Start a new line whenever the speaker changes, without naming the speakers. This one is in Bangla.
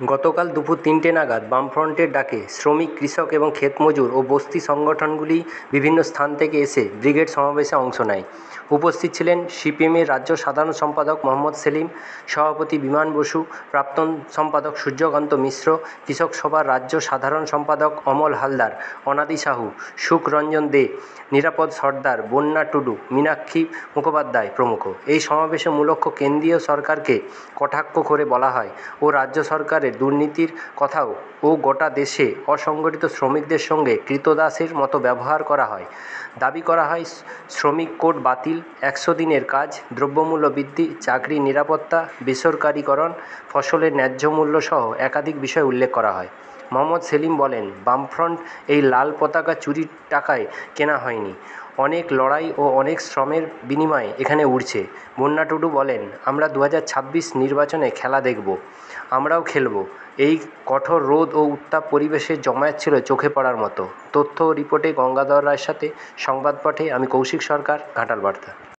গতকাল দুপুর ৩টে নাগাদ বামফ্রন্টের ডাকে শ্রমিক, কৃষক এবং ক্ষেতমজুর ও বস্তি সংগঠনগুলি বিভিন্ন স্থান থেকে এসে ব্রিগেড সমাবেশে অংশ নেয়। উপস্থিত ছিলেন সিপিএমের রাজ্য সাধারণ সম্পাদক মহম্মদ সেলিম, সভাপতি বিমান বসু, প্রাক্তন সম্পাদক সূর্যকান্ত মিশ্র, কৃষক সভার রাজ্য সাধারণ সম্পাদক অমল হালদার, অনাদি সাহু, সুখরঞ্জন দে, নিরাপদ সর্দার, বন্যা টুডু, মীনাক্ষী মুখোপাধ্যায় প্রমুখ। এই সমাবেশে মূল লক্ষ্য কেন্দ্রীয় সরকারকে কটাক্ষ করে বলা হয় ও রাজ্য সরকারের দুর্নীতির কথাও ও গোটা দেশে অসংগঠিত শ্রমিকদের সঙ্গে ক্রীতদাসের মতো ব্যবহার করা হয়। দাবি করা হয় শ্রমিক কোড বাতিল, ১০০ দিনের কাজ, দ্রব্যমূল্য বৃদ্ধি, চাকরির নিরাপত্তা, বেসরকারীকরণ, ফসলের ন্যায্য মূল্য সহ একাধিক বিষয় উল্লেখ করা হয়। মহম্মদ সেলিম বলেন, বামফ্রন্ট এই লাল পতাকা চুরির টাকায় কেনা হয়নি, অনেক লড়াই ও অনেক শ্রমের বিনিময়ে এখানে উড়ছে। বন্যা টুডু বলেন, আমরা ২০২৬ নির্বাচনে খেলা দেখব, আমরাও খেলব। এই কঠোর রোদ ও উত্তাপ পরিবেশের জমায়েত ছিল চোখে পড়ার মতো। তথ্য ও রিপোর্টে গঙ্গাধর রায়ের সাথে সংবাদ পাঠে আমি কৌশিক সরকার, ঘাটাল বার্তা।